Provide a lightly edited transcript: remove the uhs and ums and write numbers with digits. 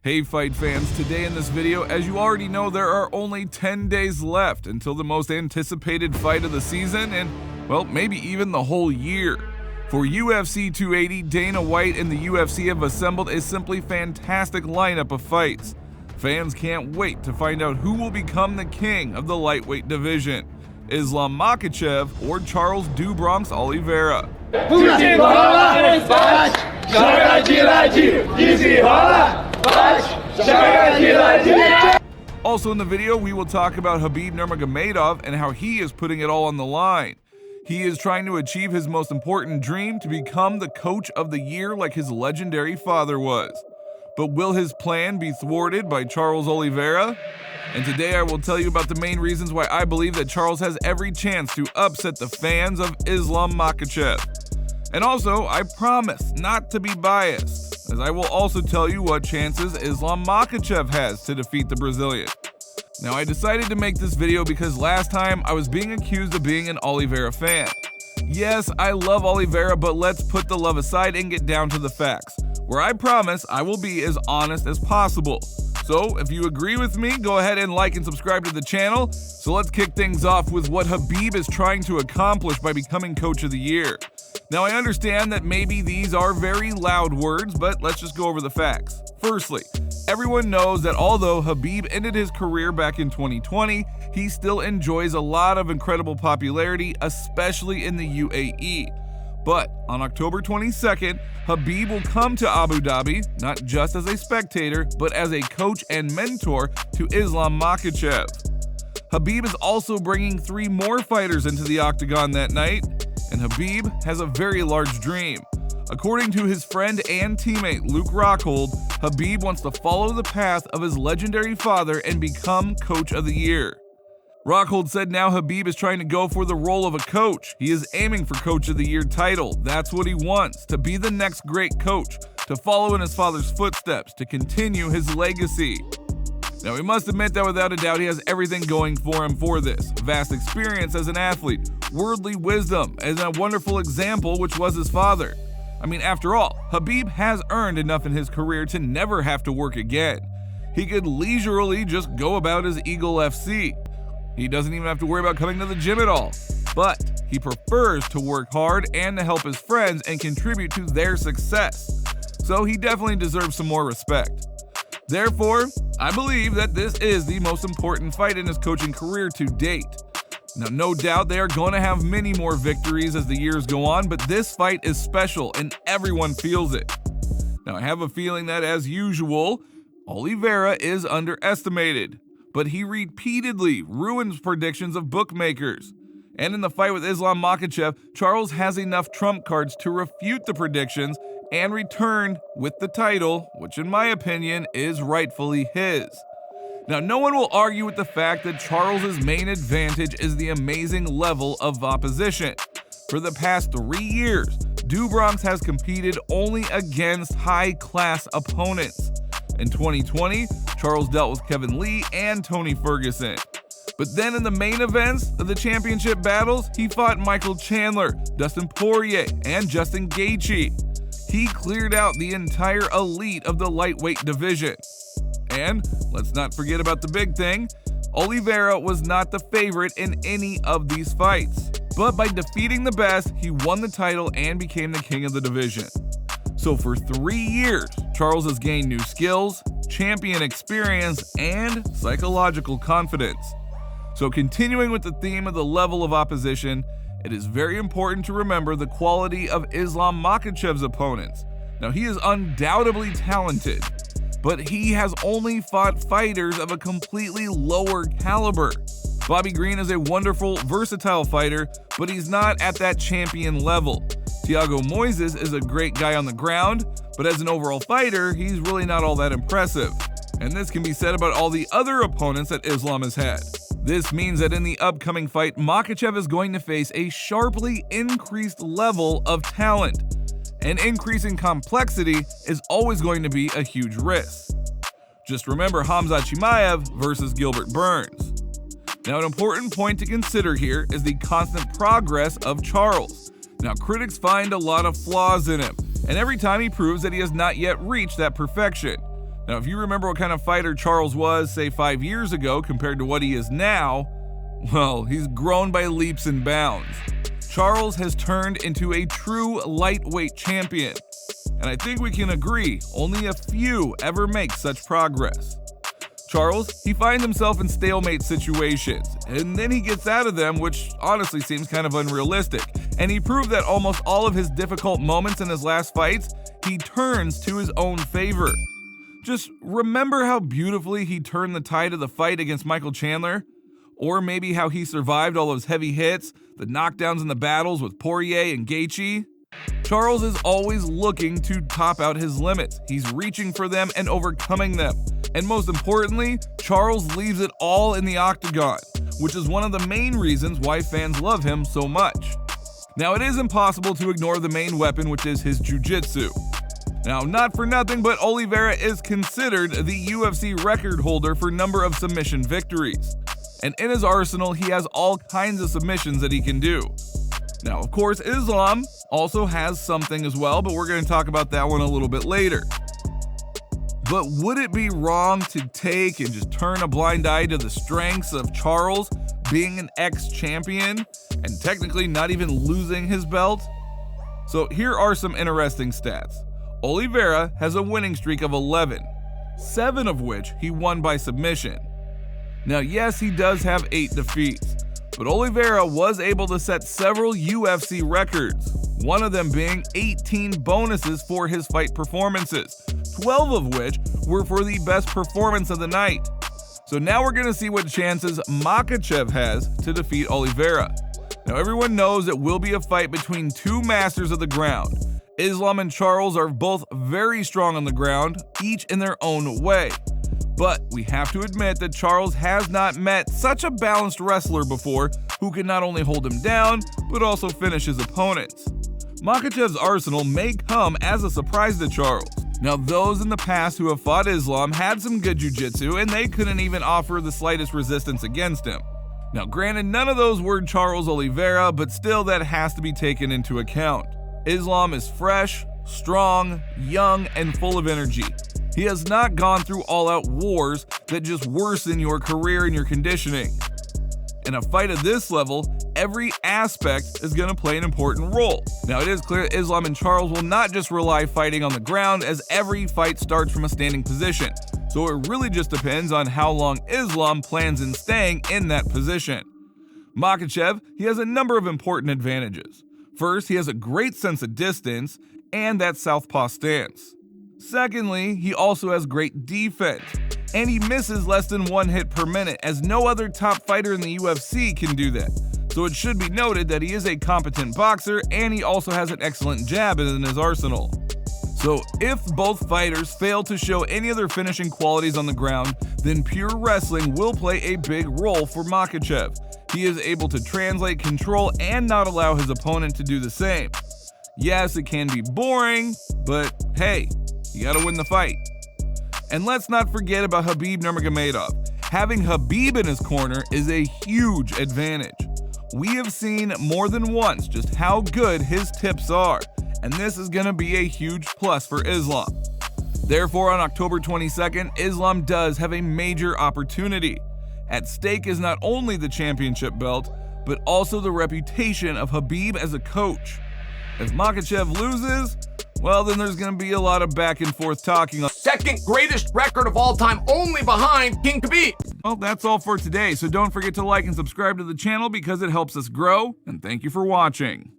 Hey fight fans, today in this video, as you already know, there are only 10 days left until the most anticipated fight of the season and, well, maybe even the whole year. For UFC 280, Dana White and the UFC have assembled a simply fantastic lineup of fights. Fans can't wait to find out who will become the king of the lightweight division, Islam Makhachev or Charles "Do Bronx" Oliveira. Also in the video, we will talk about Khabib Nurmagomedov and how he is putting it all on the line. He is trying to achieve his most important dream, to become the coach of the year like his legendary father was. But will his plan be thwarted by Charles Oliveira? And today I will tell you about the main reasons why I believe that Charles has every chance to upset the fans of Islam Makhachev. And also, I promise not to be biased, as I will also tell you what chances Islam Makhachev has to defeat the Brazilian. Now, I decided to make this video because last time I was being accused of being an Oliveira fan. Yes, I love Oliveira, but let's put the love aside and get down to the facts, where I promise I will be as honest as possible. So, if you agree with me, go ahead and like and subscribe to the channel. So let's kick things off with what Khabib is trying to accomplish by becoming Coach of the Year. Now, I understand that maybe these are very loud words, but let's just go over the facts. Firstly, everyone knows that although Khabib ended his career back in 2020, he still enjoys a lot of incredible popularity, especially in the UAE. But on October 22nd, Khabib will come to Abu Dhabi, not just as a spectator, but as a coach and mentor to Islam Makhachev. Khabib is also bringing 3 more fighters into the octagon that night, and Khabib has a very large dream. According to his friend and teammate Luke Rockhold, Khabib wants to follow the path of his legendary father and become Coach of the Year. Rockhold said now Khabib is trying to go for the role of a coach. He is aiming for Coach of the Year title. That's what he wants, to be the next great coach, to follow in his father's footsteps, to continue his legacy. Now, we must admit that without a doubt he has everything going for him for this. Vast experience as an athlete, worldly wisdom, and a wonderful example which was his father. I mean, after all, Khabib has earned enough in his career to never have to work again. He could leisurely just go about his Eagle FC. He doesn't even have to worry about coming to the gym at all. But he prefers to work hard and to help his friends and contribute to their success. So he definitely deserves some more respect. Therefore, I believe that this is the most important fight in his coaching career to date. Now, no doubt they are going to have many more victories as the years go on, but this fight is special and everyone feels it. Now, I have a feeling that, as usual, Oliveira is underestimated, but he repeatedly ruins predictions of bookmakers. And in the fight with Islam Makhachev, Charles has enough trump cards to refute the predictions and return with the title, which in my opinion is rightfully his. Now, no one will argue with the fact that Charles's main advantage is the amazing level of opposition. For the past 3 years, Do Bronx has competed only against high-class opponents. In 2020, Charles dealt with Kevin Lee and Tony Ferguson. But then in the main events of the championship battles, he fought Michael Chandler, Dustin Poirier, and Justin Gaethje. He cleared out the entire elite of the lightweight division. And let's not forget about the big thing, Oliveira was not the favorite in any of these fights. But by defeating the best, he won the title and became the king of the division. So for 3 years, Charles has gained new skills, champion experience, and psychological confidence. So continuing with the theme of the level of opposition, it is very important to remember the quality of Islam Makhachev's opponents. Now, he is undoubtedly talented, but he has only fought fighters of a completely lower caliber. Bobby Green is a wonderful, versatile fighter, but he's not at that champion level. Thiago Moises is a great guy on the ground, but as an overall fighter, he's really not all that impressive. And this can be said about all the other opponents that Islam has had. This means that in the upcoming fight, Makhachev is going to face a sharply increased level of talent. And increasing complexity is always going to be a huge risk. Just remember Khamzat Chimaev versus Gilbert Burns. Now, an important point to consider here is the constant progress of Charles. Now, critics find a lot of flaws in him, and every time he proves that he has not yet reached that perfection. Now, if you remember what kind of fighter Charles was, say 5 years ago compared to what he is now, well, he's grown by leaps and bounds. Charles has turned into a true lightweight champion. And I think we can agree, only a few ever make such progress. Charles, he finds himself in stalemate situations, and then he gets out of them, which honestly seems kind of unrealistic. And he proved that almost all of his difficult moments in his last fights, he turns to his own favor. Just remember how beautifully he turned the tide of the fight against Michael Chandler? Or maybe how he survived all those heavy hits, the knockdowns in the battles with Poirier and Gaethje? Charles is always looking to top out his limits. He's reaching for them and overcoming them. And most importantly, Charles leaves it all in the octagon, which is one of the main reasons why fans love him so much. Now, it is impossible to ignore the main weapon, which is his jiu-jitsu. Now, not for nothing, but Oliveira is considered the UFC record holder for number of submission victories. And in his arsenal, he has all kinds of submissions that he can do. Now, of course, Islam also has something as well, but we're going to talk about that one a little bit later. But would it be wrong to take and just turn a blind eye to the strengths of Charles being an ex-champion and technically not even losing his belt? So here are some interesting stats. Oliveira has a winning streak of 11, 7 of which he won by submission. Now, yes, he does have 8 defeats, but Oliveira was able to set several UFC records, one of them being 18 bonuses for his fight performances, 12 of which were for the best performance of the night. So now we're going to see what chances Makhachev has to defeat Oliveira. Now, everyone knows it will be a fight between two masters of the ground. Islam and Charles are both very strong on the ground, each in their own way. But we have to admit that Charles has not met such a balanced wrestler before who can not only hold him down, but also finish his opponents. Makhachev's arsenal may come as a surprise to Charles. Now, those in the past who have fought Islam had some good jiu-jitsu, and they couldn't even offer the slightest resistance against him. Now, granted, none of those were Charles Oliveira, but still that has to be taken into account. Islam is fresh, strong, young, and full of energy. He has not gone through all-out wars that just worsen your career and your conditioning. In a fight at this level, every aspect is going to play an important role. Now, it is clear that Islam and Charles will not just rely fighting on the ground, as every fight starts from a standing position. So it really just depends on how long Islam plans in staying in that position. Makhachev, he has a number of important advantages. First, he has a great sense of distance and that southpaw stance. Secondly, he also has great defense, and he misses less than 1 hit per minute, as no other top fighter in the UFC can do that. So it should be noted that he is a competent boxer, and he also has an excellent jab in his arsenal. So if both fighters fail to show any of their finishing qualities on the ground, then pure wrestling will play a big role for Makhachev. He is able to translate, control, and not allow his opponent to do the same. Yes, it can be boring, but hey, you gotta win the fight. And let's not forget about Khabib Nurmagomedov. Having Khabib in his corner is a huge advantage. We have seen more than once just how good his tips are, and this is gonna be a huge plus for Islam. Therefore, on October 22nd, Islam does have a major opportunity. At stake is not only the championship belt, but also the reputation of Khabib as a coach. If Makhachev loses, well, then there's going to be a lot of back and forth talking on second greatest record of all time, only behind King Khabib. Well, that's all for today, so don't forget to like and subscribe to the channel because it helps us grow, and thank you for watching.